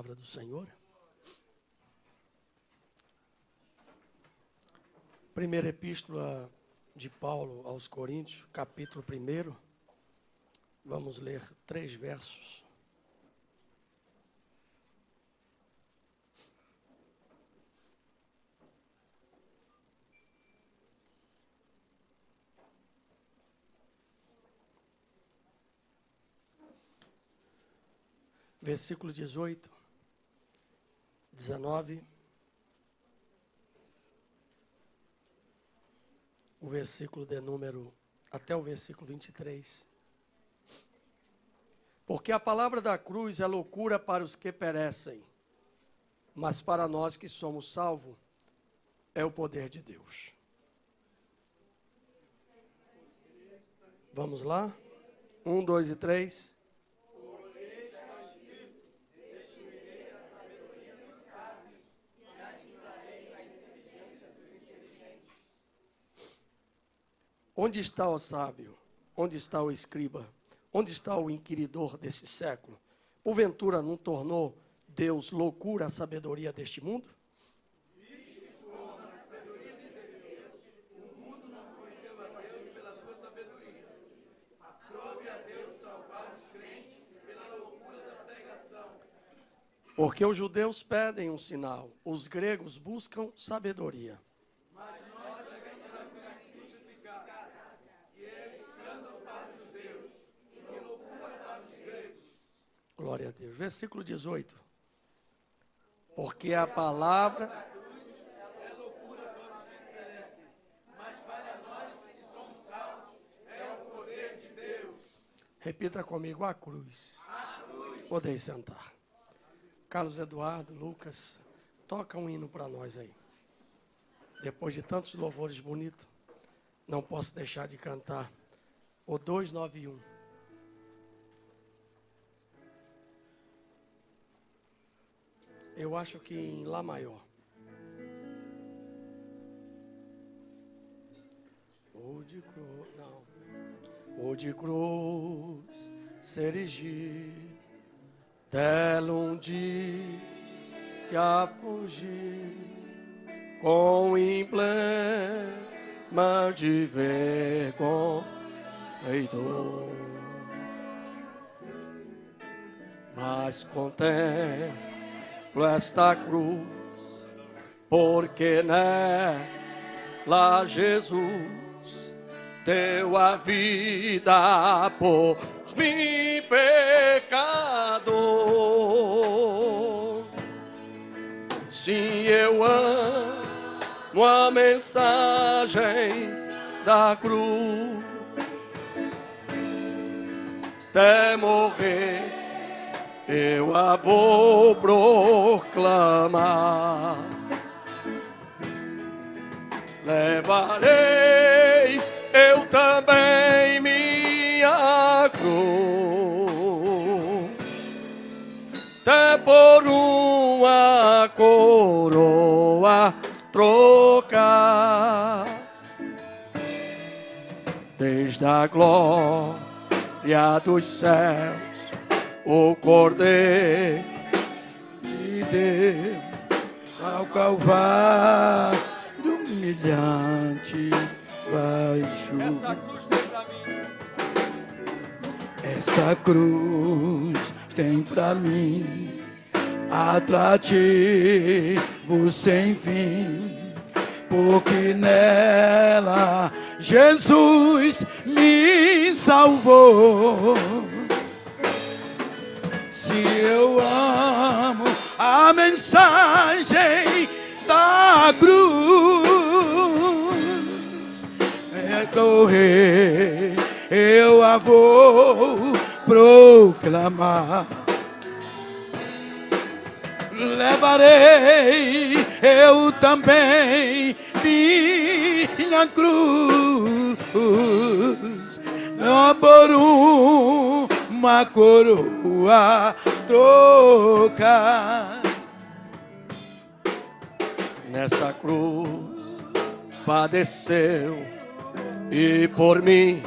palavra do Senhor. Primeira epístola de Paulo aos Coríntios, capítulo 1. Vamos ler 3 versos. Versículo 18, 19, o versículo de número, até o versículo 23. Porque a palavra da cruz é loucura para os que perecem, mas para nós que somos salvos, é o poder de Deus. Vamos lá? 1, 2 e 3. Onde está o sábio? Onde está o escriba? Onde está o inquiridor desse século? Porventura não tornou Deus loucura a sabedoria deste mundo? Porque os judeus pedem um sinal, os gregos buscam sabedoria. Glória a Deus. Versículo 18. Porque a palavra... é loucura para os que perecem, mas para nós que somos salvos é o poder de Deus. Repita comigo, a cruz. Podeis sentar. Carlos Eduardo, Lucas, toca um hino para nós aí. Depois de tantos louvores bonitos, não posso deixar de cantar o 291. Eu acho que em Lá maior. O de cruz, não. O de cruz se erigir, dela um dia fugir, com emblema de vergonha e dor. Mas contemplo esta cruz, porque nela Jesus deu a vida por mim, pecador. Sim, eu amo a mensagem da cruz, até morrer eu a vou proclamar. Levarei eu também minha cruz, até por uma coroa trocar. Desde a glória dos céus o Cordeiro de Deus ao Calvário humilhante baixo. Essa cruz tem pra mim atrativo sem fim, porque nela Jesus me salvou. Se eu amo a mensagem da cruz, é correr, eu a vou proclamar. Levarei eu também minha cruz, não por uma coroa trocar. Nesta cruz padeceu e por mim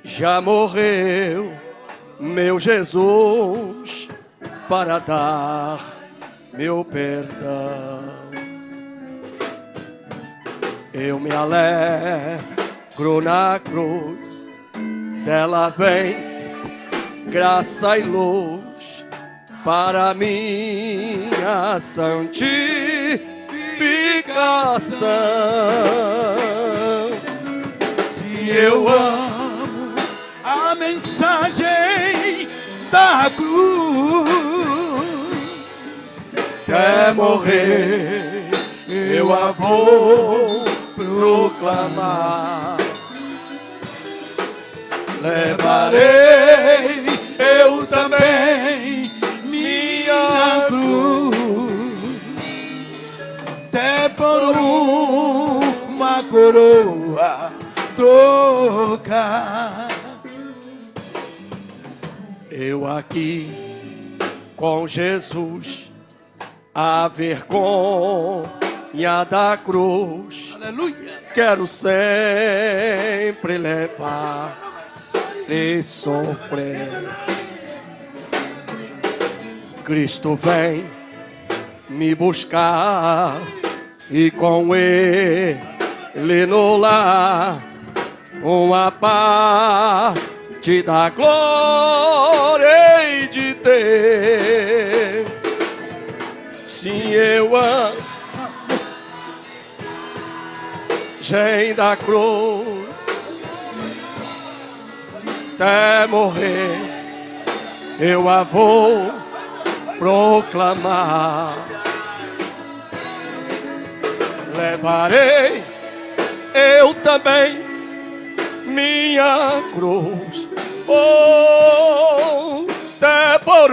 já morreu meu Jesus. para dar meu perdão. Eu me alegro na cruz, dela vem graça e luz para minha santificação. Se eu amo a mensagem da cruz, até morrer eu a vou proclamar. levarei eu também minha cruz, até por uma coroa trocar. Eu aqui com Jesus, a vergonha da cruz, Aleluia. quero sempre levar e sofrer. Cristo vem me buscar e com ele no lar uma parte da glória hei de ter. Sim, eu amo gente da cruz até morrer eu a vou proclamar. Levarei eu também minha cruz, até por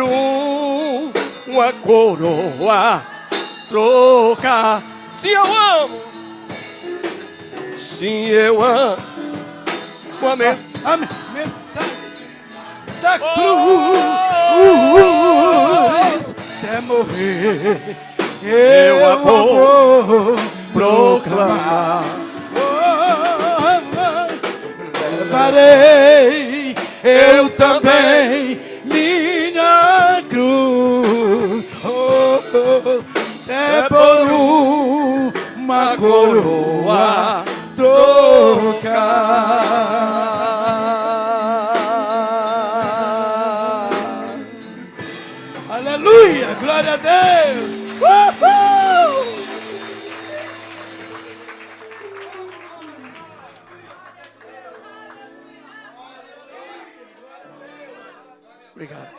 uma coroa trocar. Se eu amo, sim, eu amo a mensagem da cruz, até morrer eu a vou proclamar. Levarei eu também minha cruz, até por uma coroa trocar. Aleluia, glória a Deus. Obrigado.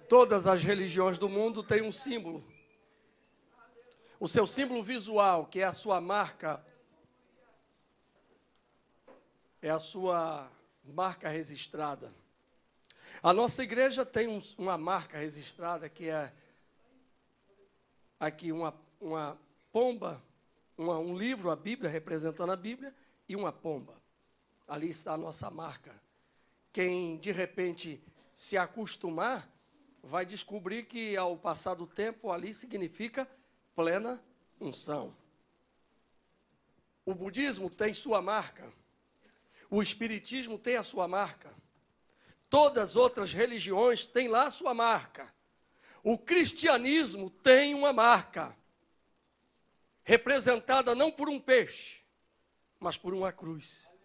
Todas as religiões do mundo têm um símbolo. O seu símbolo visual, que é a sua marca, é a sua marca registrada. A nossa igreja tem uma marca registrada, que é aqui uma pomba, um livro, a Bíblia, representando a Bíblia, e uma pomba. Ali está a nossa marca. Quem, de repente, se acostumar, vai descobrir que, ao passar do tempo, ali significa plena unção. O budismo tem sua marca. O espiritismo tem a sua marca. Todas as outras religiões têm lá a sua marca. O cristianismo tem uma marca, representada não por um peixe, mas por uma cruz.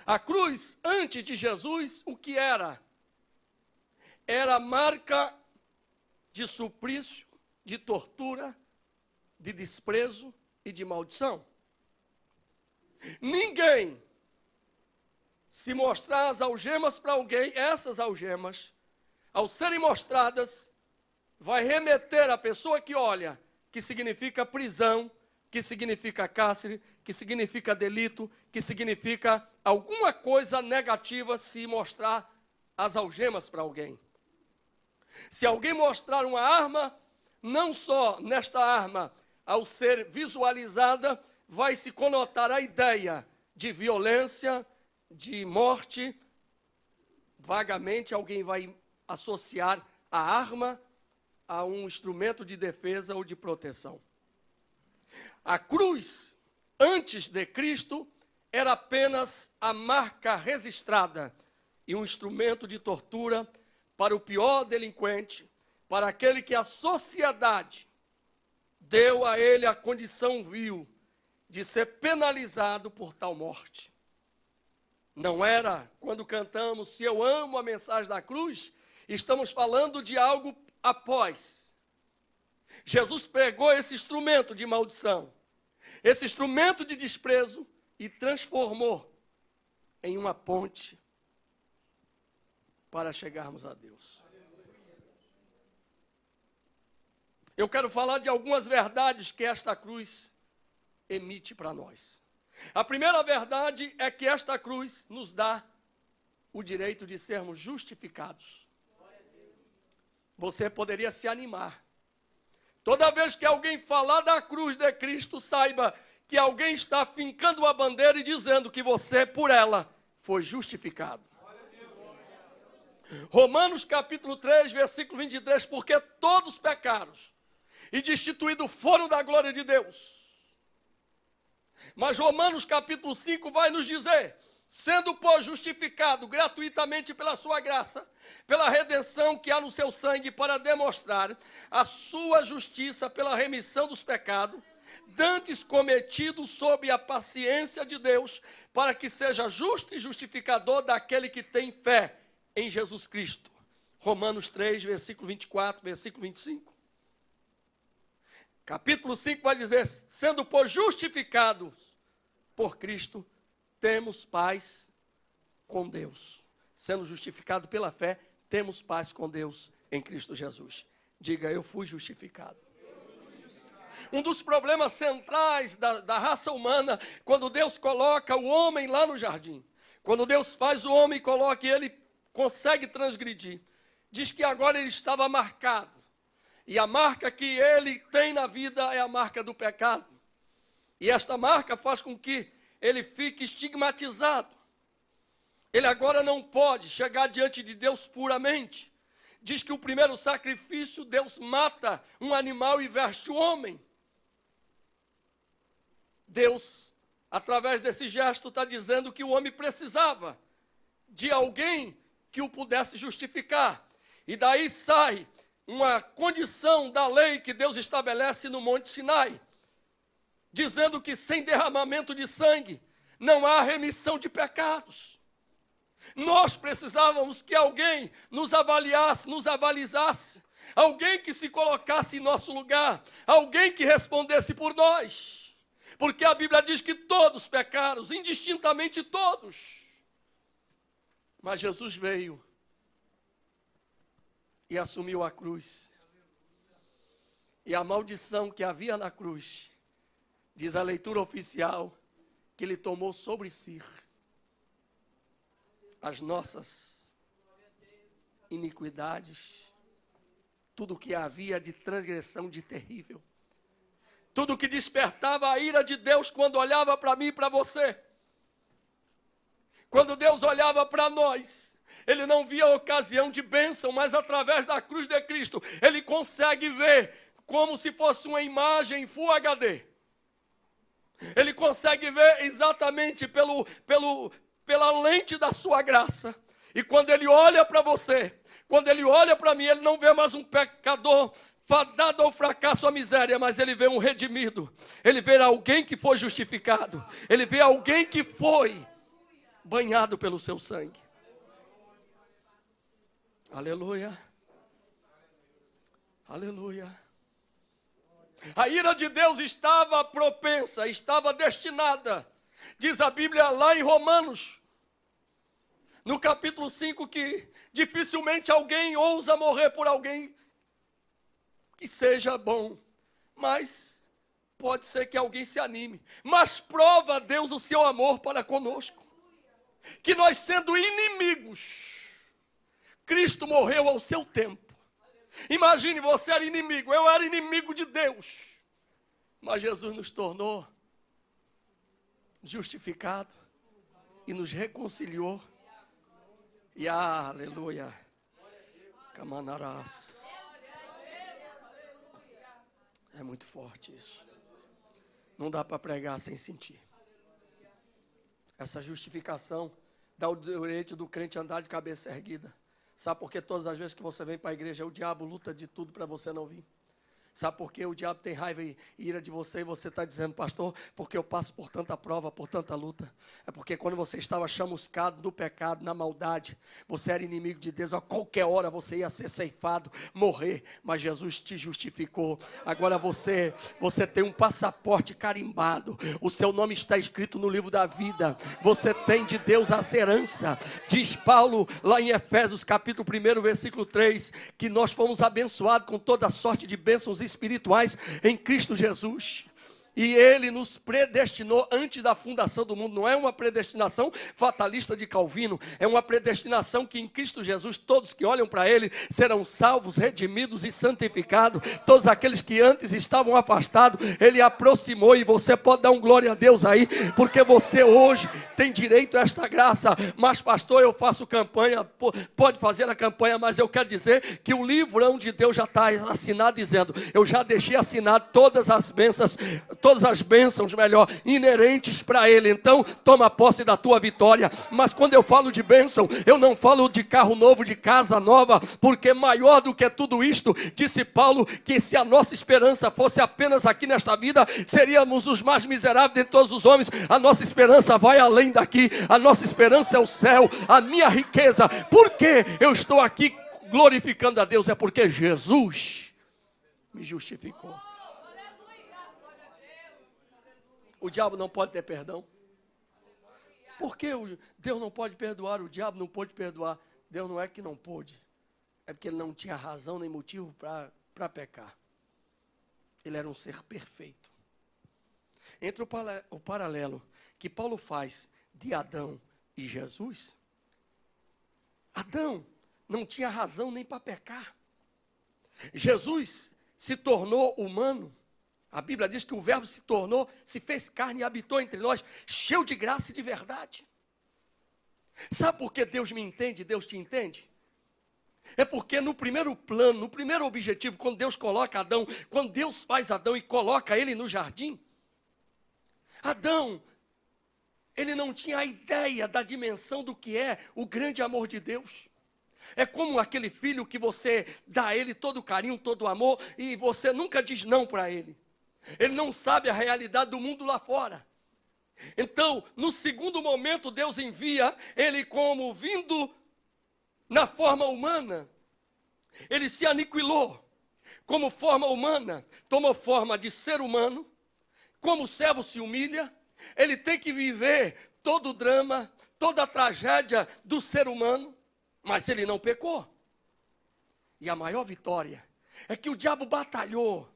A cruz, antes de Jesus, o que era? Era marca de suplício, de tortura, de desprezo e de maldição. Ninguém, se mostrar as algemas para alguém, essas algemas, ao serem mostradas, vai remeter a pessoa que olha, que significa prisão, que significa cárcere, que significa delito, que significa alguma coisa negativa se mostrar as algemas para alguém. Se alguém mostrar uma arma, não só nesta arma, ao ser visualizada, vai se conotar a ideia de violência, de morte. Vagamente alguém vai associar a arma a um instrumento de defesa ou de proteção. A cruz antes de Cristo, era apenas a marca registrada e um instrumento de tortura para o pior delinquente, para aquele que a sociedade deu a ele a condição vil de ser penalizado por tal morte. Não era, quando cantamos, se eu amo a mensagem da cruz, estamos falando de algo após. Jesus pegou esse instrumento de maldição, esse instrumento de desprezo e transformou em uma ponte para chegarmos a Deus. Eu quero falar de algumas verdades que esta cruz emite para nós. A primeira verdade é que esta cruz nos dá o direito de sermos justificados. Você poderia se animar. Toda vez que alguém falar da cruz de Cristo, saiba que alguém está fincando a bandeira e dizendo que você, por ela, foi justificado. Romanos capítulo 3, versículo 23, porque todos pecaram e destituídos foram da glória de Deus. Mas Romanos capítulo 5 vai nos dizer, sendo, pois, justificado gratuitamente pela sua graça, pela redenção que há no seu sangue, para demonstrar a sua justiça pela remissão dos pecados, dantes cometidos sob a paciência de Deus, para que seja justo e justificador daquele que tem fé em Jesus Cristo. Romanos 3, versículo 24, versículo 25. Capítulo 5 vai dizer, sendo, pois, justificados por Cristo, temos paz com Deus. Sendo justificado pela fé, temos paz com Deus em Cristo Jesus. Diga, eu fui justificado. Um dos problemas centrais da raça humana, quando Deus coloca o homem lá no jardim, quando Deus faz o homem e coloca e ele consegue transgredir, diz que agora ele estava marcado. E a marca que ele tem na vida é a marca do pecado. E esta marca faz com que ele fique estigmatizado. Ele agora não pode chegar diante de Deus puramente. Diz que o primeiro sacrifício, Deus mata um animal e veste o homem. Deus, através desse gesto, está dizendo que o homem precisava de alguém que o pudesse justificar. E daí sai uma condição da lei que Deus estabelece no Monte Sinai, dizendo que sem derramamento de sangue não há remissão de pecados. Nós precisávamos que alguém nos avaliasse, nos avalizasse, alguém que se colocasse em nosso lugar, alguém que respondesse por nós, porque a Bíblia diz que todos pecaram, indistintamente todos, mas Jesus veio e assumiu a cruz. E a maldição que havia na cruz, diz a leitura oficial, que ele tomou sobre si as nossas iniquidades, tudo que havia de transgressão de terrível, tudo que despertava a ira de Deus quando olhava para mim e para você. Quando Deus olhava para nós, ele não via ocasião de bênção, mas através da cruz de Cristo, ele consegue ver como se fosse uma imagem Full HD. Ele consegue ver exatamente pela lente da sua graça. E quando ele olha para você, quando ele olha para mim, ele não vê mais um pecador fadado ao fracasso, à miséria, mas ele vê um redimido. Ele vê alguém que foi justificado. Ele vê alguém que foi banhado pelo seu sangue. Aleluia. Aleluia. A ira de Deus estava propensa, estava destinada. Diz a Bíblia lá em Romanos, no capítulo 5, que dificilmente alguém ousa morrer por alguém que seja bom. Mas pode ser que alguém se anime. Mas prova a Deus o seu amor para conosco. Que nós, sendo inimigos, Cristo morreu ao seu tempo. Imagine, você era inimigo, eu era inimigo de Deus. Mas Jesus nos tornou justificado e nos reconciliou. E aleluia. Camanarás. É muito forte isso. Não dá para pregar sem sentir. Essa justificação dá o direito do crente andar de cabeça erguida. Sabe por que todas as vezes que você vem para a igreja, o diabo luta de tudo para você não vir? Sabe por que o diabo tem raiva e ira de você e você está dizendo, pastor, porque eu passo por tanta prova, por tanta luta? É porque quando você estava chamuscado do pecado, na maldade, você era inimigo de Deus, a qualquer hora você ia ser ceifado, morrer, mas Jesus te justificou. Agora você tem um passaporte carimbado, o seu nome está escrito no livro da vida, você tem de Deus a herança. Diz Paulo lá em Efésios capítulo 1, versículo 3, que nós fomos abençoados com toda sorte de bênçãos espirituais em Cristo Jesus. E Ele nos predestinou antes da fundação do mundo. Não é uma predestinação fatalista de Calvino, é uma predestinação que em Cristo Jesus, todos que olham para Ele, serão salvos, redimidos e santificados. Todos aqueles que antes estavam afastados, Ele aproximou, e você pode dar um glória a Deus aí, porque você hoje tem direito a esta graça. Mas pastor, eu faço campanha, pode fazer a campanha, mas eu quero dizer que o livrão de Deus já está assinado, dizendo, eu já deixei assinado todas as bênçãos melhor, inerentes para Ele. Então, toma posse da tua vitória. Mas quando eu falo de bênção, eu não falo de carro novo, de casa nova, porque maior do que tudo isto, disse Paulo, que se a nossa esperança fosse apenas aqui nesta vida, seríamos os mais miseráveis de todos os homens. A nossa esperança vai além daqui, a nossa esperança é o céu, a minha riqueza. Por que eu estou aqui glorificando a Deus? É porque Jesus me justificou. O diabo não pode ter perdão. Por que Deus não pode perdoar? O diabo não pôde perdoar. Deus não é que não pôde. É porque ele não tinha razão nem motivo para pecar. Ele era um ser perfeito. Entre o paralelo que Paulo faz de Adão e Jesus, Adão não tinha razão nem para pecar. Jesus se tornou humano. A Bíblia diz que o verbo se fez carne e habitou entre nós, cheio de graça e de verdade. Sabe por que Deus me entende, Deus te entende? É porque no primeiro plano, no primeiro objetivo, quando Deus coloca Adão, quando Deus faz Adão e coloca ele no jardim, Adão, ele não tinha a ideia da dimensão do que é o grande amor de Deus. É como aquele filho que você dá a ele todo o carinho, todo o amor, e você nunca diz não para ele. Ele não sabe a realidade do mundo lá fora. Então, no segundo momento, Deus envia ele como vindo na forma humana. Ele se aniquilou como forma humana, tomou forma de ser humano. Como o servo se humilha, ele tem que viver todo o drama, toda a tragédia do ser humano, mas ele não pecou. E a maior vitória é que o diabo batalhou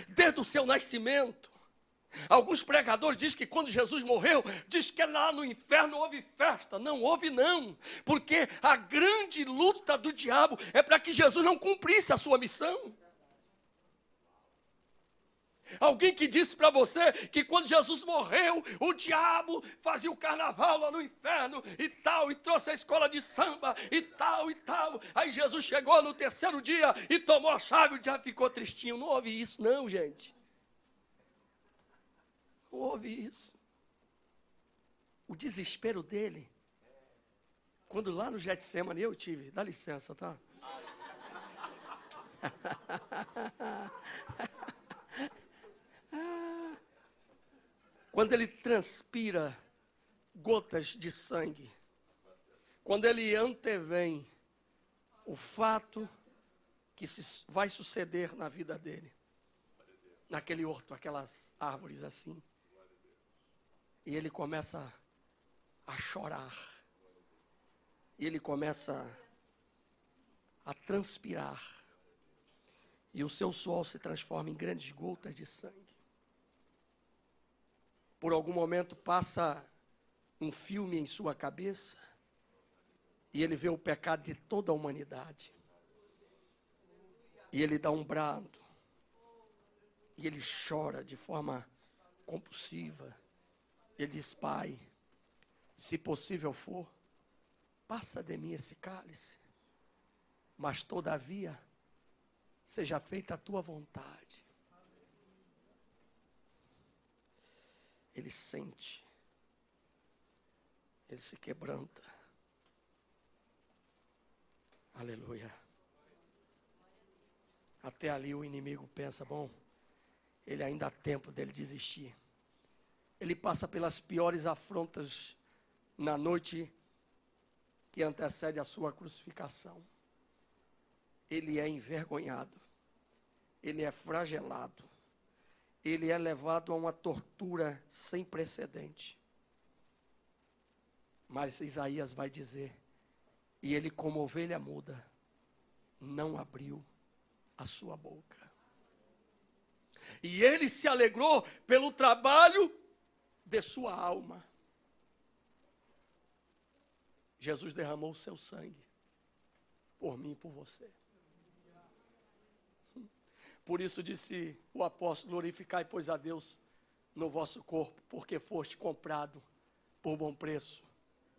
desde o seu nascimento. Alguns pregadores dizem que quando Jesus morreu, diz que lá no inferno houve festa. Não houve não, porque a grande luta do diabo é para que Jesus não cumprisse a sua missão. Alguém que disse para você que quando Jesus morreu, o diabo fazia o carnaval lá no inferno e tal, e trouxe a escola de samba e tal e tal. Aí Jesus chegou no terceiro dia e tomou a chave, o diabo ficou tristinho. Não houve isso não, gente. Não houve isso. O desespero dele, quando lá no Getsemane eu tive, dá licença, tá? Quando ele transpira gotas de sangue, quando ele antevém o fato que vai suceder na vida dele, naquele horto, aquelas árvores assim, e ele começa a chorar, e ele começa a transpirar, e o seu suor se transforma em grandes gotas de sangue. Por algum momento passa um filme em sua cabeça e ele vê o pecado de toda a humanidade. E ele dá um brado. E ele chora de forma compulsiva. Ele diz: Pai, se possível for, passa de mim esse cálice. Mas todavia, seja feita a tua vontade. ele sente, ele se quebranta. Aleluia. Até ali o inimigo pensa, bom, ele ainda há tempo dele desistir. Ele passa pelas piores afrontas na noite que antecede a sua crucificação. Ele é envergonhado, ele é flagelado, ele é levado a uma tortura sem precedente. Mas Isaías vai dizer, e ele como ovelha muda, não abriu a sua boca. E ele se alegrou pelo trabalho de sua alma. Jesus derramou o seu sangue por mim e por você. Por isso disse o apóstolo, glorificai, pois, a Deus no vosso corpo, porque foste comprado por bom preço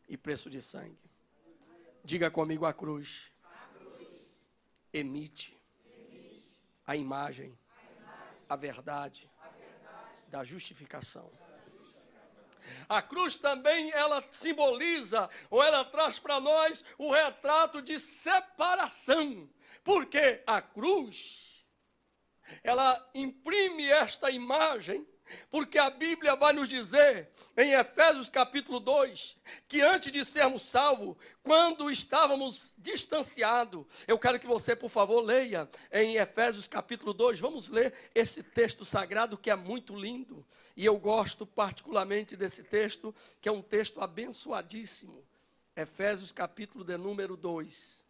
e preço de sangue. Diga comigo, a cruz emite a imagem, a verdade da justificação. A cruz também, ela simboliza, ou ela traz para nós o retrato de separação. Porque a cruz, ela imprime esta imagem, porque a Bíblia vai nos dizer, em Efésios capítulo 2, que antes de sermos salvos, quando estávamos distanciados, eu quero que você, por favor, leia em Efésios capítulo 2, vamos ler esse texto sagrado que é muito lindo, e eu gosto particularmente desse texto, que é um texto abençoadíssimo. Efésios capítulo de número 2.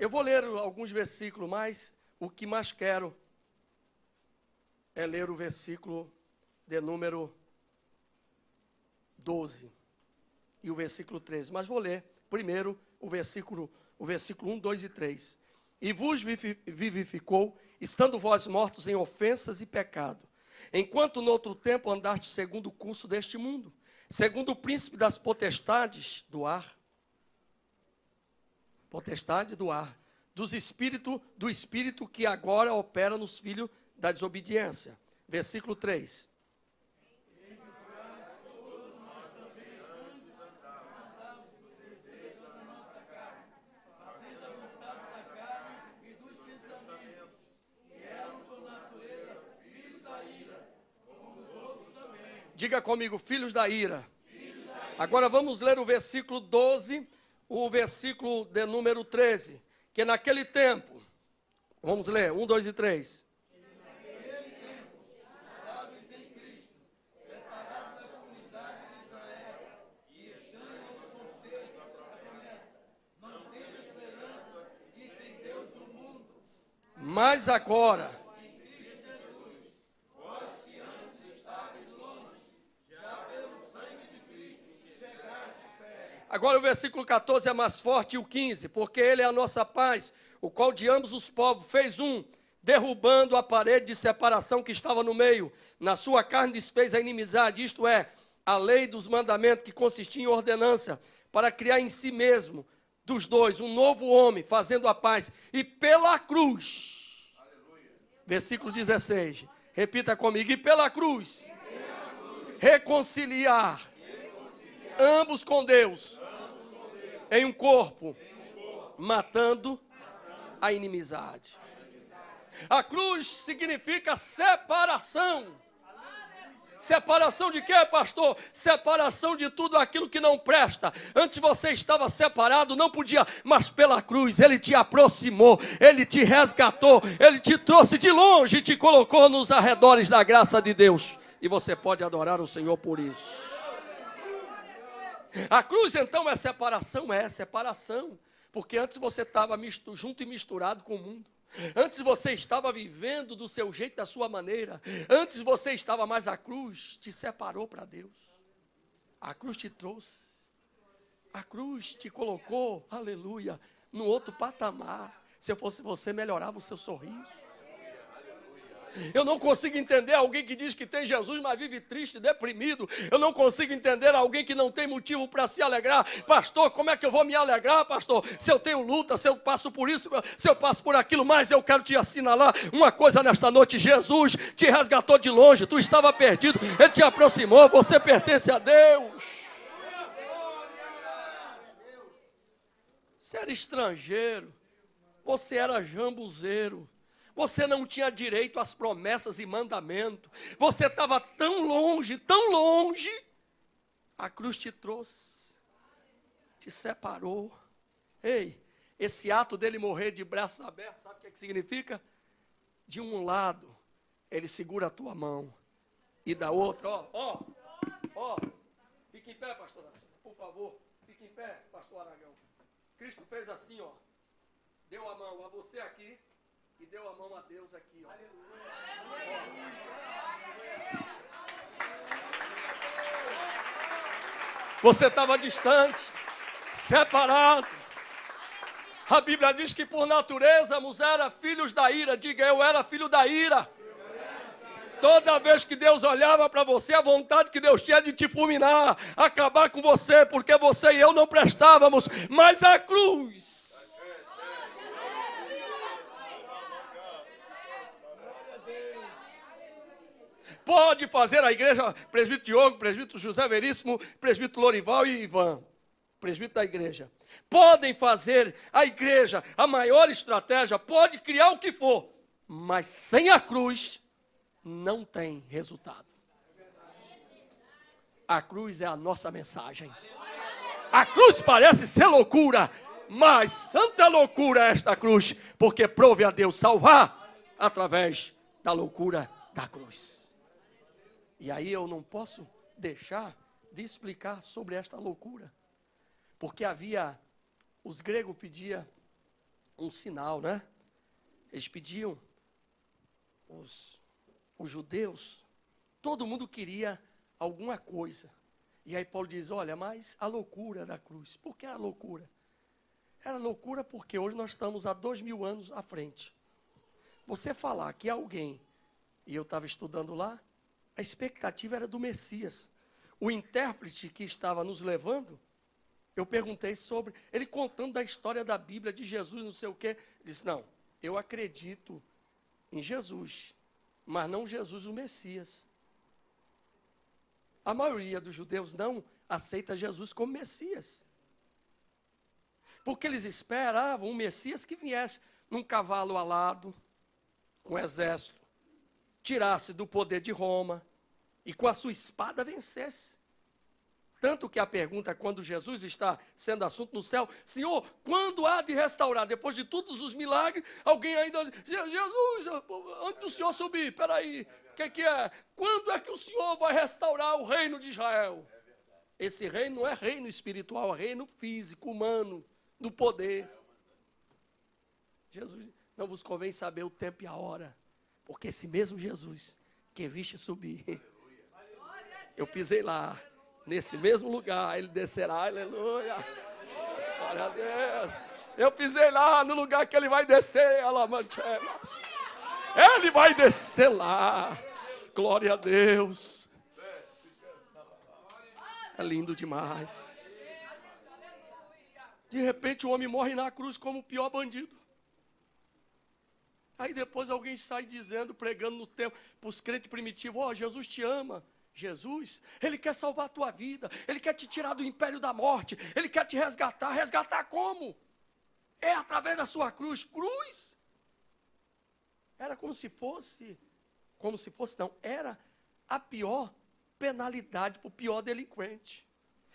Eu vou ler alguns versículos, mas o que mais quero é ler o versículo de número 12 e o versículo 13. Mas vou ler primeiro o versículo 1, 2 e 3. E vos vivificou, estando vós mortos em ofensas e pecado, enquanto no outro tempo andaste segundo o curso deste mundo, segundo o príncipe das potestades do ar, potestade do ar, do espírito que agora opera nos filhos da desobediência. Versículo 3. Diga comigo, filhos da ira. Agora vamos ler o versículo 12, o versículo de número 13, que naquele tempo, vamos ler, 1, 2 e 3. Naquele tempo, estáveis em Cristo, separados da comunidade de Israel, e estranhos aos conselhos da promessa, não tendo esperança e sem Deus no mundo. Mas agora, Em Cristo Jesus, vós que antes estáveis longe, já pelo sangue de Cristo, chegastes perto. agora o versículo 14 é mais forte, e o 15, porque ele é a nossa paz, o qual de ambos os povos fez um, derrubando a parede de separação que estava no meio, na sua carne desfez a inimizade, isto é, a lei dos mandamentos que consistia em ordenança, para criar em si mesmo, dos dois, um novo homem, fazendo a paz, e pela cruz, versículo 16, repita comigo, e pela cruz, reconciliar ambos com Deus, em um corpo, matando a inimizade. A cruz significa separação. Separação de quê, pastor? Separação de tudo aquilo que não presta. Antes você estava separado, não podia, mas pela cruz Ele te aproximou, Ele te resgatou, Ele te trouxe de longe e te colocou nos arredores da graça de Deus. E você pode adorar o Senhor por isso. A cruz então é separação, porque antes você estava junto e misturado com o mundo. Antes você estava vivendo do seu jeito, da sua maneira. Antes você estava, mas a cruz te separou para Deus. A cruz te trouxe. A cruz te colocou, aleluia, no outro patamar. Se eu fosse você, melhorava o seu sorriso. Eu não consigo entender alguém que diz que tem Jesus, mas vive triste, deprimido. Eu não consigo entender alguém que não tem motivo para se alegrar. Pastor, como é que eu vou me alegrar, pastor? Se eu tenho luta, se eu passo por isso, se eu passo por aquilo, mas eu quero te assinalar uma coisa nesta noite. Jesus te resgatou de longe, tu estava perdido, Ele te aproximou, você pertence a Deus. Você era estrangeiro, você era jambuzeiro. Você não tinha direito às promessas e mandamentos. Você estava tão longe, a cruz te trouxe, te separou. Ei, esse ato dele morrer de braços abertos, sabe o que significa? De um lado, ele segura a tua mão, e da outra, ó, fique em pé, pastor, por favor, fique em pé, pastor Aragão. Cristo fez assim, ó, deu a mão a você aqui, e deu a mão a Deus aqui, ó. Você estava distante, separado. A Bíblia diz que por natureza éramos filhos da ira. Diga, eu era filho da ira. Toda vez que Deus olhava para você, a vontade que Deus tinha de te fulminar, acabar com você, porque você e eu não prestávamos. Mas a cruz... Pode fazer a igreja, presbítero Diogo, presbítero José Veríssimo, presbítero Lorival e Ivan, presbítero da igreja. Podem fazer a igreja, a maior estratégia, pode criar o que for, mas sem a cruz não tem resultado. A cruz é a nossa mensagem. A cruz parece ser loucura, mas santa loucura é esta cruz, porque prove a Deus salvar através da loucura da cruz. E aí eu não posso deixar de explicar sobre esta loucura. Porque os gregos pediam um sinal, né? Eles pediam, os judeus, todo mundo queria alguma coisa. E aí Paulo diz, olha, mas a loucura da cruz. Por que a loucura? Era loucura porque hoje nós estamos há 2000 anos à frente. Você falar que alguém, e eu estava estudando lá, a expectativa era do Messias. O intérprete que estava nos levando, eu perguntei sobre, ele contando da história da Bíblia, de Jesus, não sei o quê. Ele disse, não, eu acredito em Jesus, mas não Jesus o Messias. A maioria dos judeus não aceita Jesus como Messias. Porque eles esperavam um Messias que viesse num cavalo alado, com exército, tirasse do poder de Roma e com a sua espada vencesse. Tanto que a pergunta, quando Jesus está sendo assunto no céu, Senhor, quando há de restaurar? Depois de todos os milagres, alguém ainda diz, Jesus, onde o Senhor subir? Peraí, o que é? Quando é que o Senhor vai restaurar o reino de Israel? Esse reino não é reino espiritual, é reino físico, humano, do poder. Jesus, não vos convém saber o tempo e a hora, porque esse mesmo Jesus que viste subir, eu pisei lá, nesse mesmo lugar, ele descerá, aleluia, glória a Deus. Eu pisei lá no lugar que ele vai descer, alamanchemas. Ele vai descer lá, glória a Deus. É lindo demais. De repente o homem morre na cruz como o pior bandido. Aí depois alguém sai dizendo, pregando no templo, para os crentes primitivos, ó, Jesus te ama. Jesus, Ele quer salvar a tua vida, Ele quer te tirar do império da morte, Ele quer te resgatar. Resgatar como? É através da sua cruz. Cruz? Era era a pior penalidade para o pior delinquente.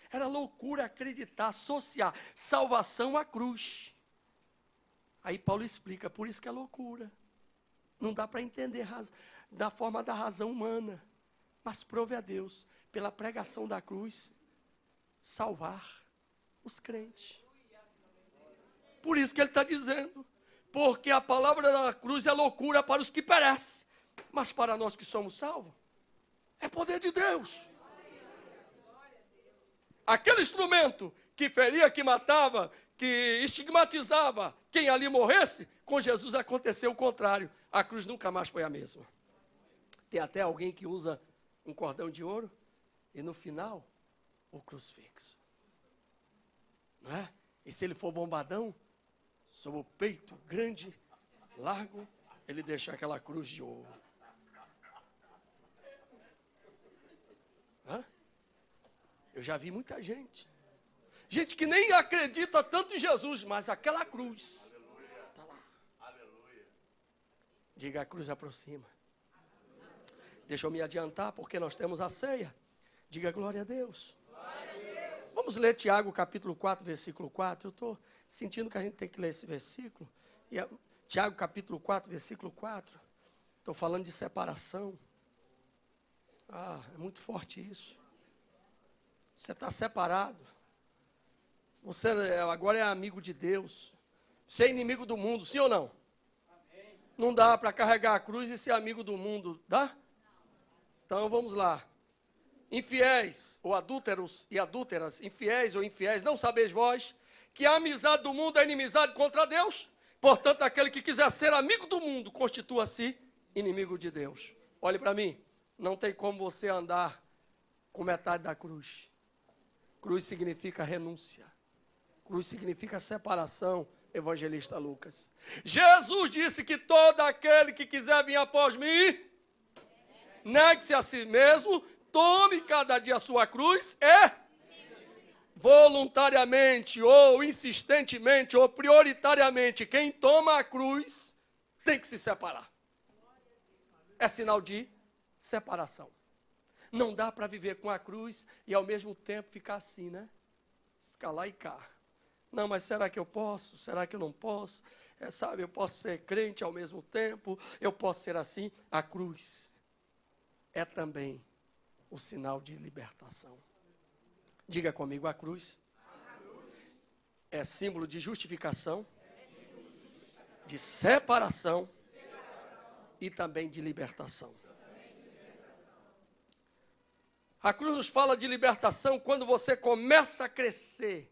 Era loucura acreditar, associar salvação à cruz. Aí Paulo explica, por isso que é loucura. Não dá para entender da forma da razão humana. Mas prove a Deus, pela pregação da cruz, salvar os crentes. Por isso que ele está dizendo, porque a palavra da cruz é loucura para os que perecem, mas para nós que somos salvos, é poder de Deus. Aquele instrumento que feria, que matava, que estigmatizava quem ali morresse, com Jesus aconteceu o contrário. A cruz nunca mais foi a mesma. Tem até alguém que usa um cordão de ouro e no final, o crucifixo. Não é? E se ele for bombadão, sobre o peito grande, largo, ele deixa aquela cruz de ouro. Hã? Eu já vi muita gente. Gente que nem acredita tanto em Jesus, mas aquela cruz está lá. Diga, a cruz aproxima. Deixa eu me adiantar, porque nós temos a ceia. Diga glória a Deus. Vamos ler Tiago capítulo 4, versículo 4. Eu estou sentindo que a gente tem que ler esse versículo. Tiago capítulo 4, versículo 4. Estou falando de separação. É muito forte isso. Você está separado. Você agora é amigo de Deus. Você é inimigo do mundo, sim ou não? Amém. Não dá para carregar a cruz e ser amigo do mundo, dá? Então vamos lá. Infiéis, ou adúlteros e adúlteras, infiéis ou infiéis, não sabeis vós que a amizade do mundo é inimizade contra Deus? Portanto, aquele que quiser ser amigo do mundo, constitua-se inimigo de Deus. Olhe para mim, não tem como você andar com metade da cruz. Cruz significa renúncia. Cruz significa separação, evangelista Lucas. Jesus disse que todo aquele que quiser vir após mim, negue-se a si mesmo, tome cada dia a sua cruz e voluntariamente, ou insistentemente, ou prioritariamente, quem toma a cruz tem que se separar. É sinal de separação. Não dá para viver com a cruz e ao mesmo tempo ficar assim, né? Ficar lá e cá. Não, mas será que eu posso? Será que eu não posso? Sabe, eu posso ser crente ao mesmo tempo, eu posso ser assim. A cruz é também o sinal de libertação. Diga comigo, a cruz é símbolo de justificação, de separação e também de libertação. A cruz nos fala de libertação quando você começa a crescer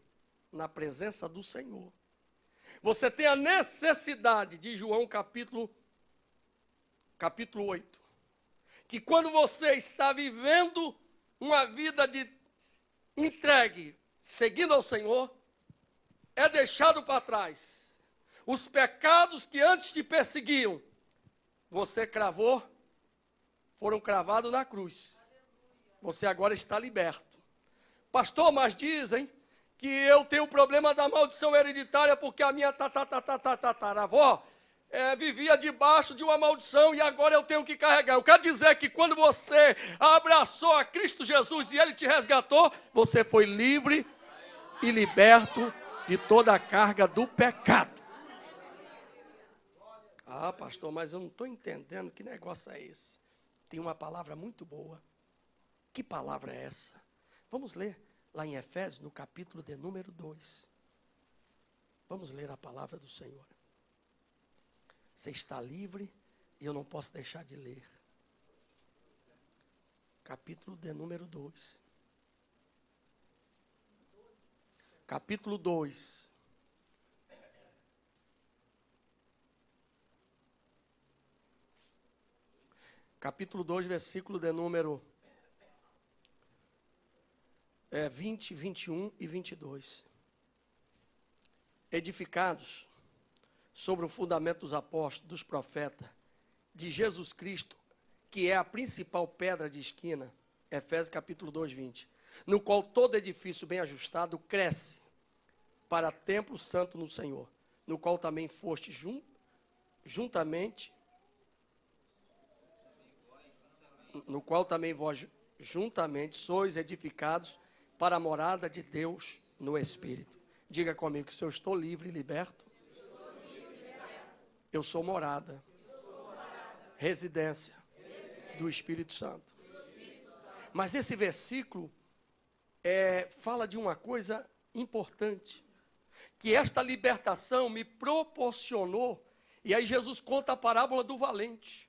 na presença do Senhor. Você tem a necessidade de João capítulo 8. Que quando você está vivendo uma vida de entregue, seguindo ao Senhor, é deixado para trás. Os pecados que antes te perseguiam, você cravou, foram cravados na cruz. Você agora está liberto. Pastor, mas dizem que eu tenho o problema da maldição hereditária porque a minha tataravó vivia debaixo de uma maldição e agora eu tenho que carregar. Eu quero dizer que quando você abraçou a Cristo Jesus e Ele te resgatou, você foi livre e liberto de toda a carga do pecado. Ah, pastor, mas eu não estou entendendo que negócio é esse. Tem uma palavra muito boa. Que palavra é essa? Vamos ler lá em Efésios, no capítulo de número 2. Vamos ler a palavra do Senhor. Você está livre e eu não posso deixar de ler. Capítulo de número 2. Capítulo 2. Capítulo 2, versículo de número 20, 21 e 22. Edificados sobre o fundamento dos apóstolos, dos profetas, de Jesus Cristo, que é a principal pedra de esquina, Efésios capítulo 2, 20, no qual todo edifício bem ajustado cresce para templo santo no Senhor, no qual também foste juntamente, no qual também vós juntamente sois edificados para a morada de Deus no Espírito. Diga comigo que se eu estou livre e liberto, eu sou morada, residência do Espírito Santo. Mas esse versículo fala de uma coisa importante, que esta libertação me proporcionou, e aí Jesus conta a parábola do valente.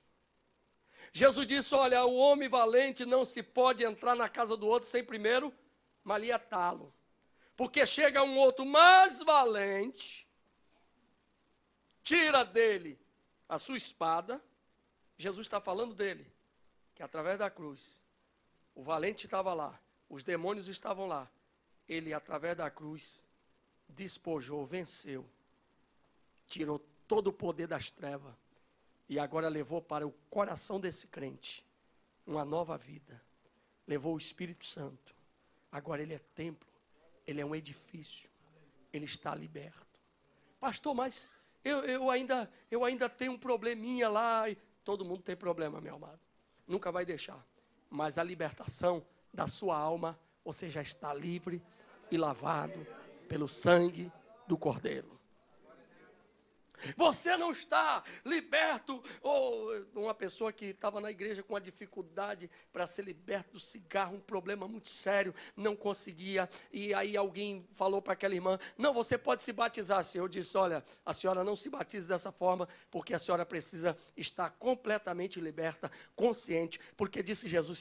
Jesus disse, olha, o homem valente não se pode entrar na casa do outro sem primeiro malhatá-lo. Porque chega um outro mais valente, tira dele a sua espada, Jesus está falando dele, que através da cruz, o valente estava lá, os demônios estavam lá. Ele, através da cruz, despojou, venceu, tirou todo o poder das trevas e agora levou para o coração desse crente uma nova vida. Levou o Espírito Santo. Agora ele é templo, ele é um edifício, ele está liberto. Pastor, mas eu ainda tenho um probleminha lá. Todo mundo tem problema, meu amado. Nunca vai deixar. Mas a libertação da sua alma, você já está livre e lavado pelo sangue do Cordeiro. Você não está liberto. Ou uma pessoa que estava na igreja com uma dificuldade para ser liberto do cigarro, um problema muito sério, não conseguia. E aí alguém falou para aquela irmã, não, você pode se batizar assim. Eu disse, olha, a senhora não se batize dessa forma, porque a senhora precisa estar completamente liberta, consciente, porque disse Jesus,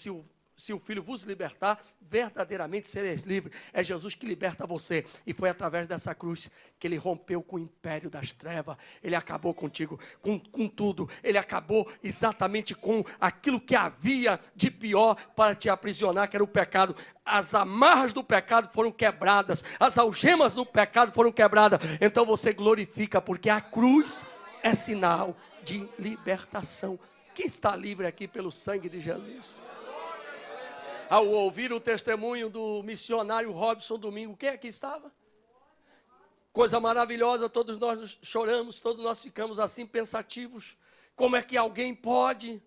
se o Filho vos libertar, verdadeiramente sereis livres. É Jesus que liberta você. E foi através dessa cruz que ele rompeu com o império das trevas. Ele acabou contigo, com tudo. Ele acabou exatamente com aquilo que havia de pior para te aprisionar, que era o pecado. As amarras do pecado foram quebradas. As algemas do pecado foram quebradas. Então você glorifica, porque a cruz é sinal de libertação. Quem está livre aqui pelo sangue de Jesus? Ao ouvir o testemunho do missionário Robson Domingo, quem aqui estava? Coisa maravilhosa, todos nós choramos, todos nós ficamos assim pensativos. Como é que alguém pode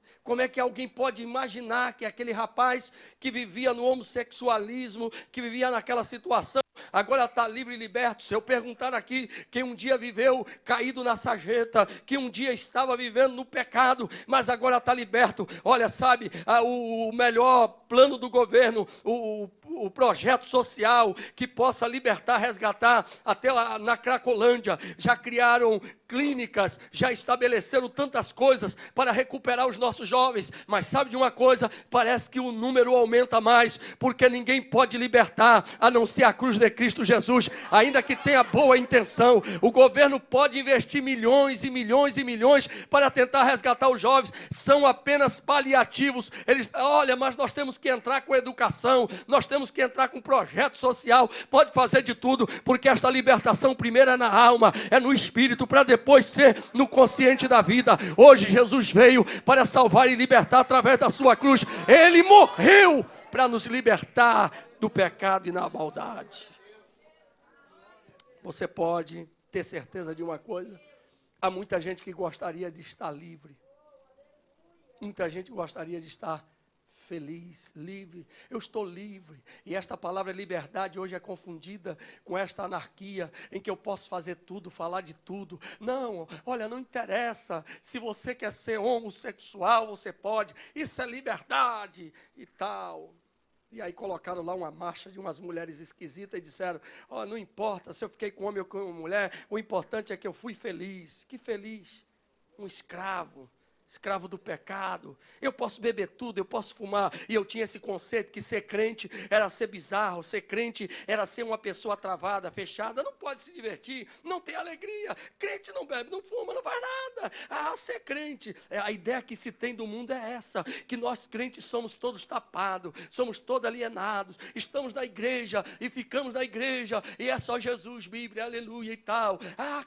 imaginar que aquele rapaz que vivia no homossexualismo, que vivia naquela situação, agora está livre e liberto? Se eu perguntar aqui, quem um dia viveu caído na sarjeta, que um dia estava vivendo no pecado, mas agora está liberto. Olha, sabe, o melhor plano do governo, o projeto social que possa libertar, resgatar, até lá na Cracolândia, já criaram clínicas, já estabeleceram tantas coisas para recuperar os nossos jovens, mas sabe de uma coisa, parece que o número aumenta mais, porque ninguém pode libertar, a não ser a cruz de Cristo Jesus, ainda que tenha boa intenção. O governo pode investir milhões e milhões e milhões para tentar resgatar os jovens, são apenas paliativos. Olha, mas nós temos que entrar com educação, nós temos que entrar com projeto social, pode fazer de tudo, porque esta libertação primeiro é na alma, é no espírito, para depois ser no consciente da vida. Hoje Jesus veio para salvar e libertar através da sua cruz. Ele morreu para nos libertar do pecado e da maldade. Você pode ter certeza de uma coisa, há muita gente que gostaria de estar livre, muita gente gostaria de estar feliz, livre. Eu estou livre. E esta palavra liberdade hoje é confundida com esta anarquia em que eu posso fazer tudo, falar de tudo. Não, olha, não interessa. Se você quer ser homossexual, você pode. Isso é liberdade e tal. E aí colocaram lá uma marcha de umas mulheres esquisitas e disseram, não importa se eu fiquei com homem ou com mulher, o importante é que eu fui feliz. Que feliz? Um escravo do pecado. Eu posso beber tudo, eu posso fumar. E eu tinha esse conceito que ser crente era ser bizarro, ser crente era ser uma pessoa travada, fechada, não pode se divertir, não tem alegria. Crente não bebe, não fuma, não faz nada. Ser crente, a ideia que se tem do mundo é essa, que nós crentes somos todos tapados, somos todos alienados, estamos na igreja e ficamos na igreja, e é só Jesus, Bíblia, aleluia e tal.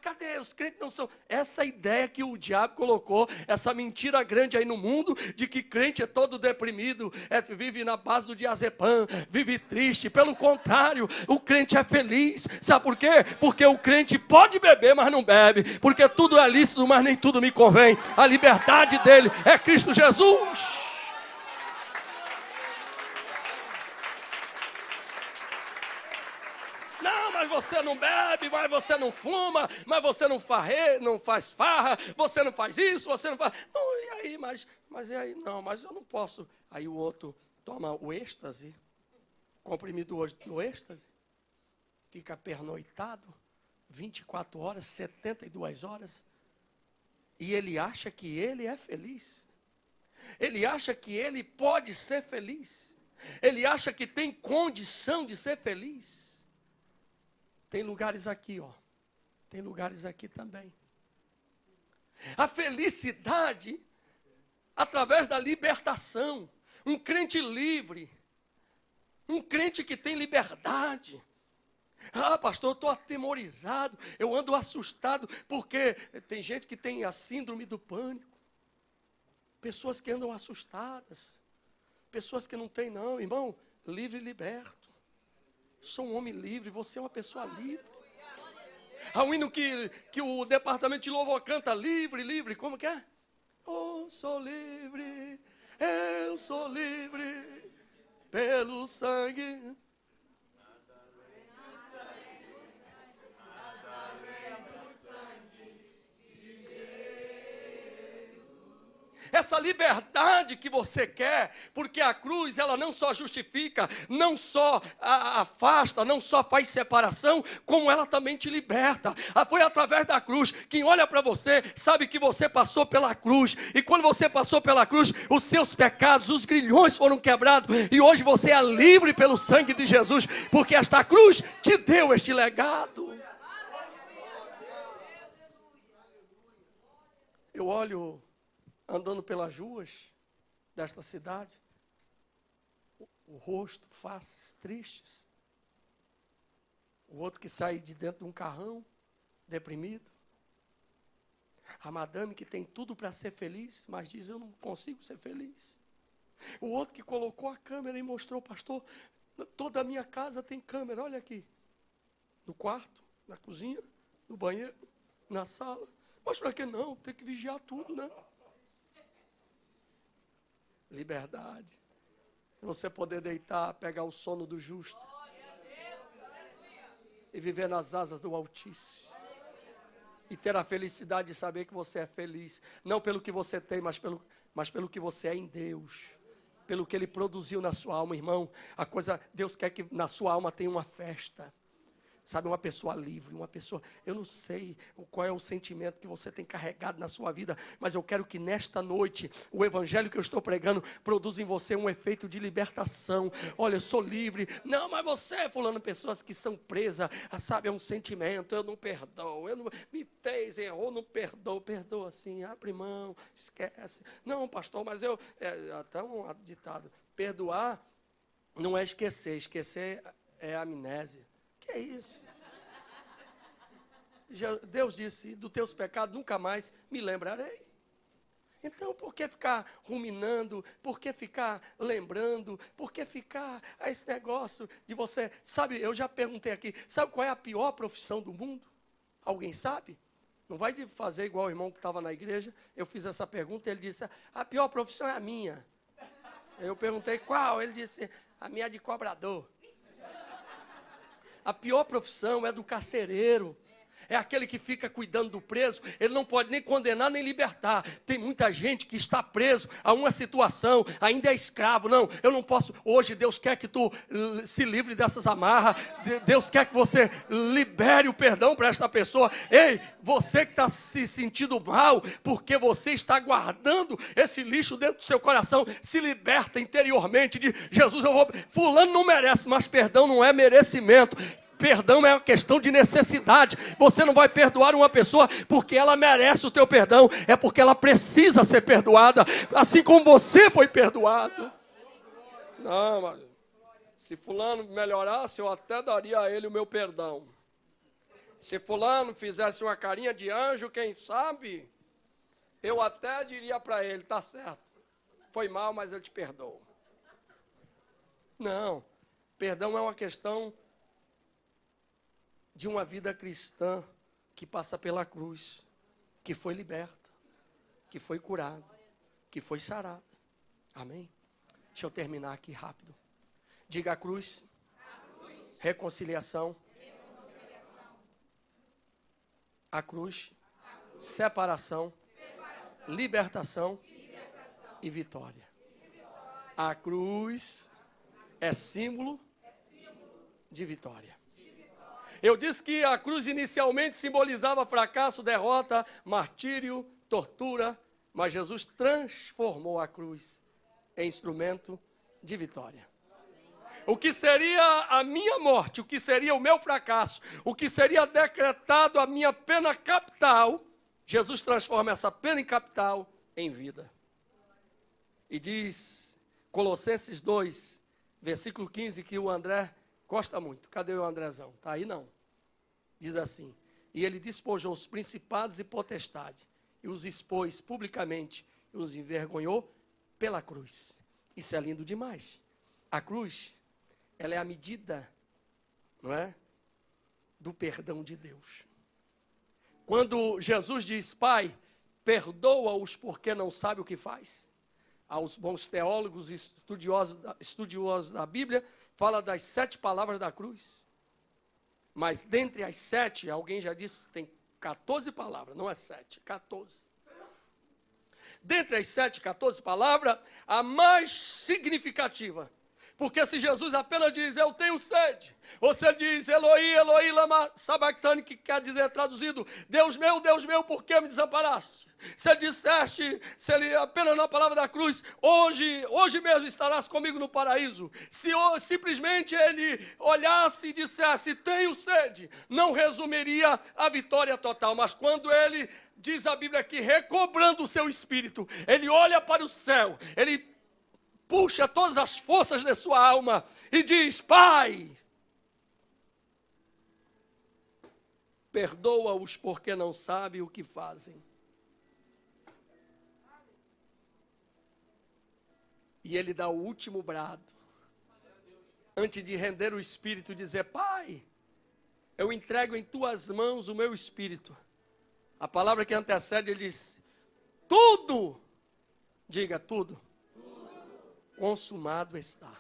Cadê? Os crentes não são. Essa ideia que o diabo colocou, essa mentira grande aí no mundo, de que crente é todo deprimido, vive na base do diazepam, vive triste. Pelo contrário, o crente é feliz. Sabe por quê? Porque o crente pode beber, mas não bebe, porque tudo é lícito, mas nem tudo me convém. A liberdade dele é Cristo Jesus. Mas você não bebe, mas você não fuma, mas você não faz farra, você não faz isso, você não faz... Não, e aí, mas e aí? Não, mas eu não posso. Aí o outro toma o êxtase, comprimido hoje do êxtase, fica pernoitado, 24 horas, 72 horas, e ele acha que ele é feliz. Ele acha que ele pode ser feliz. Ele acha que tem condição de ser feliz. Tem lugares aqui, tem lugares aqui também. A felicidade através da libertação. Um crente livre, um crente que tem liberdade. Ah, pastor, eu estou atemorizado, eu ando assustado, porque tem gente que tem a síndrome do pânico. Pessoas que andam assustadas, pessoas que não têm não, irmão, livre e liberto. Sou um homem livre, você é uma pessoa livre. Há um hino que o departamento de louvor canta, livre, livre, como que é? Oh, sou livre, eu sou livre, pelo sangue. Essa liberdade que você quer, porque a cruz, ela não só justifica, não só afasta, não só faz separação, como ela também te liberta. Foi através da cruz. Quem olha para você, sabe que você passou pela cruz, e quando você passou pela cruz, os seus pecados, os grilhões foram quebrados, e hoje você é livre pelo sangue de Jesus, porque esta cruz te deu este legado. Eu olho andando pelas ruas desta cidade, o rosto, faces tristes. O outro que sai de dentro de um carrão, deprimido. A madame que tem tudo para ser feliz, mas diz, eu não consigo ser feliz. O outro que colocou a câmera e mostrou, pastor, toda a minha casa tem câmera, olha aqui. No quarto, na cozinha, no banheiro, na sala. Mas para que não? Tem que vigiar tudo, né? Liberdade. Você poder deitar, pegar o sono do justo. E viver nas asas do Altíssimo. E ter a felicidade de saber que você é feliz. Não pelo que você tem, mas pelo que você é em Deus. Pelo que Ele produziu na sua alma, irmão. Deus quer que na sua alma tenha uma festa. Sabe, uma pessoa livre, uma pessoa... Eu não sei qual é o sentimento que você tem carregado na sua vida, mas eu quero que nesta noite, o evangelho que eu estou pregando, produza em você um efeito de libertação. Olha, eu sou livre. Não, mas você, fulano, pessoas que são presas, sabe, é um sentimento. Eu não perdoo, me fez, errou, não perdoo. Perdoa sim, abre mão, esquece. Não, pastor, mas até um ditado, perdoar não é esquecer é amnésia. Que é isso? Deus disse, dos teus pecados nunca mais me lembrarei. Então, por que ficar ruminando? Por que ficar lembrando? Por que ficar esse negócio de você... Sabe, eu já perguntei aqui, sabe qual é a pior profissão do mundo? Alguém sabe? Não vai fazer igual o irmão que estava na igreja. Eu fiz essa pergunta e ele disse, a pior profissão é a minha. Eu perguntei qual? Ele disse, a minha é de cobrador. A pior profissão é do carcereiro. É aquele que fica cuidando do preso. Ele não pode nem condenar nem libertar. Tem muita gente que está preso a uma situação, ainda é escravo. Não, eu não posso. Hoje Deus quer que tu se livre dessas amarras. Deus quer que você libere o perdão para esta pessoa. Ei, você que está se sentindo mal, porque você está guardando esse lixo dentro do seu coração, se liberta interiormente de Jesus. Fulano não merece, mas perdão não é merecimento. Perdão é uma questão de necessidade. Você não vai perdoar uma pessoa porque ela merece o teu perdão. É porque ela precisa ser perdoada. Assim como você foi perdoado. Não, mas se fulano melhorasse, eu até daria a ele o meu perdão. Se fulano fizesse uma carinha de anjo, quem sabe, eu até diria para ele, tá certo. Foi mal, mas eu te perdoo. Não. Perdão é uma questão de uma vida cristã que passa pela cruz, que foi liberta, que foi curada, que foi sarada. Amém? Deixa eu terminar aqui rápido. Diga a cruz, reconciliação, a cruz, separação, libertação e vitória. A cruz é símbolo de vitória. Eu disse que a cruz inicialmente simbolizava fracasso, derrota, martírio, tortura, mas Jesus transformou a cruz em instrumento de vitória. O que seria a minha morte, o que seria o meu fracasso, o que seria decretado a minha pena capital, Jesus transforma essa pena capital em vida. E diz Colossenses 2, versículo 15, que o André gosta muito. Cadê o Andrezão? Está aí não. Diz assim: e ele despojou os principados e potestades, e os expôs publicamente, e os envergonhou pela cruz. Isso é lindo demais. A cruz, ela é a medida, não é, do perdão de Deus. Quando Jesus diz: Pai, perdoa-os porque não sabe o que faz. Aos bons teólogos, estudiosos da Bíblia, fala das 7 palavras da cruz. Mas dentre as 7, alguém já disse, tem 14 palavras, não é 7, 14. Dentre as 7, 14 palavras, a mais significativa. Porque se Jesus apenas diz, eu tenho sede, ou se ele diz, Eloi, Eloi, lama sabachthani, que quer dizer, traduzido, Deus meu, por que me desamparaste? Se ele disseste, se ele apenas na palavra da cruz, hoje mesmo estarás comigo no paraíso. Se simplesmente ele olhasse e dissesse, tenho sede, não resumiria a vitória total. Mas quando ele, diz a Bíblia aqui, recobrando o seu espírito, ele olha para o céu, ele puxa todas as forças de sua alma e diz, Pai, perdoa-os porque não sabem o que fazem. E ele dá o último brado, antes de render o espírito, dizer, Pai, eu entrego em tuas mãos o meu espírito. A palavra que antecede, ele diz, tudo, diga tudo, consumado está.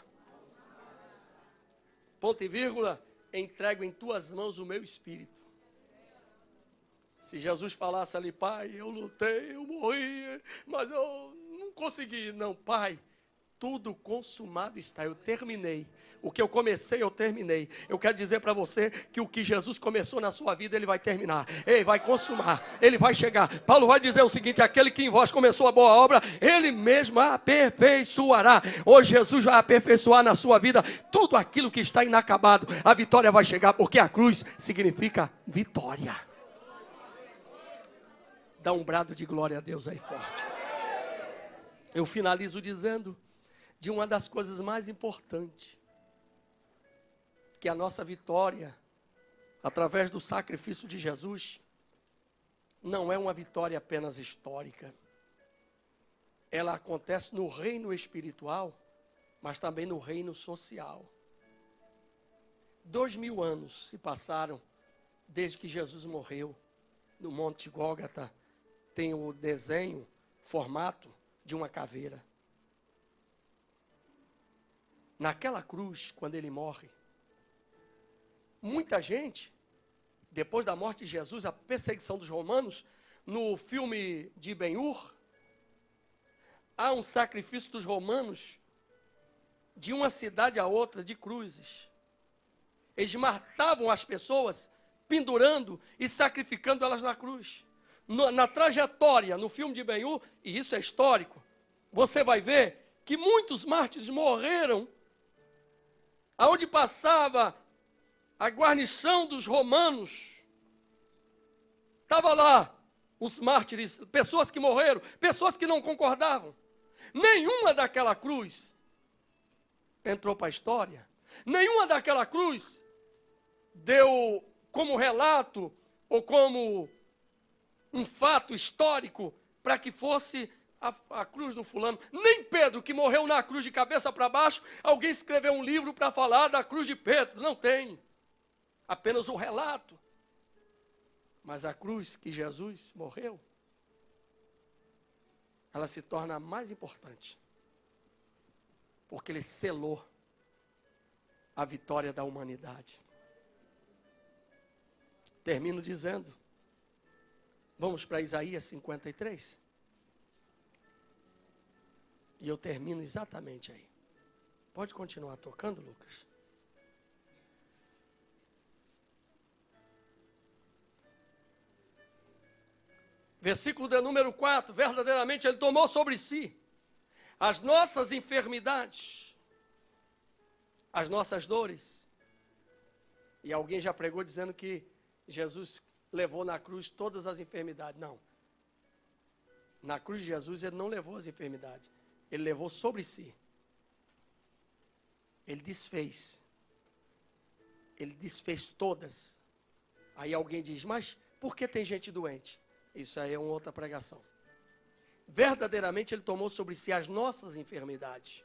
Ponto e vírgula, entrego em tuas mãos o meu espírito. Se Jesus falasse ali, Pai, eu lutei, eu morri, mas eu não consegui. Não, Pai, tudo consumado está, eu terminei. O que eu comecei, eu terminei. Eu quero dizer para você que o que Jesus começou na sua vida, ele vai terminar. Ele vai consumar, ele vai chegar. Paulo vai dizer o seguinte, aquele que em vós começou a boa obra, ele mesmo aperfeiçoará. Hoje Jesus vai aperfeiçoar na sua vida tudo aquilo que está inacabado. A vitória vai chegar, porque a cruz significa vitória. Dá um brado de glória a Deus aí forte. Eu finalizo dizendo de uma das coisas mais importantes, que a nossa vitória, através do sacrifício de Jesus, não é uma vitória apenas histórica. Ela acontece no reino espiritual, mas também no reino social. 2000 anos se passaram desde que Jesus morreu. No Monte Gólgota tem o desenho, formato de uma caveira. Naquela cruz, quando ele morre, muita gente, depois da morte de Jesus, a perseguição dos romanos, no filme de Ben-Hur, há um sacrifício dos romanos de uma cidade a outra de cruzes. Eles matavam as pessoas pendurando e sacrificando elas na cruz. Na trajetória, no filme de Ben-Hur, e isso é histórico, você vai ver que muitos mártires morreram aonde passava a guarnição dos romanos. Estava lá os mártires, pessoas que morreram, pessoas que não concordavam. Nenhuma daquela cruz entrou para a história. Nenhuma daquela cruz deu como relato ou como um fato histórico para que fosse a cruz do fulano. Nem Pedro, que morreu na cruz de cabeça para baixo, alguém escreveu um livro para falar da cruz de Pedro. Não tem. Apenas um relato. Mas a cruz que Jesus morreu, ela se torna a mais importante. Porque ele selou a vitória da humanidade. Termino dizendo, vamos para Isaías 53. E eu termino exatamente aí. Pode continuar tocando, Lucas? Versículo de número 4. Verdadeiramente ele tomou sobre si as nossas enfermidades, as nossas dores. E alguém já pregou dizendo que Jesus levou na cruz todas as enfermidades. Não. Na cruz de Jesus ele não levou as enfermidades. Ele levou sobre si. Ele desfez. Ele desfez todas. Aí alguém diz, mas por que tem gente doente? Isso aí é uma outra pregação. Verdadeiramente ele tomou sobre si as nossas enfermidades,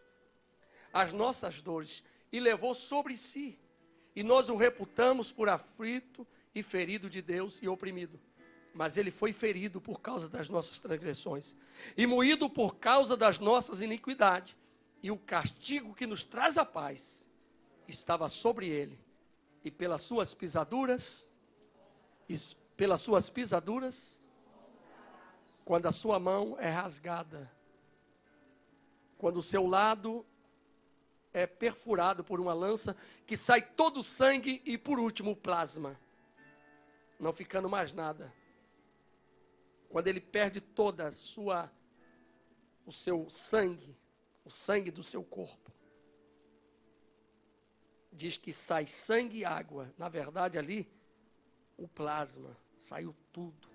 as nossas dores, e levou sobre si. E nós o reputamos por aflito e ferido de Deus e oprimido. Mas ele foi ferido por causa das nossas transgressões, e moído por causa das nossas iniquidades. E o castigo que nos traz a paz estava sobre ele. E pelas suas pisaduras, quando a sua mão é rasgada, quando o seu lado é perfurado por uma lança, que sai todo o sangue e por último o plasma, não ficando mais nada. Quando ele perde toda o seu sangue, o sangue do seu corpo, diz que sai sangue e água. Na verdade ali, o plasma, saiu tudo.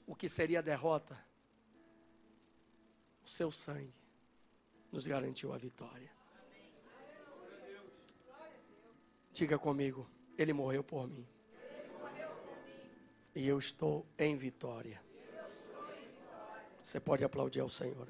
O que seria a derrota? O seu sangue nos garantiu a vitória. Diga comigo, ele morreu por mim. E eu estou em vitória. Você pode aplaudir ao Senhor.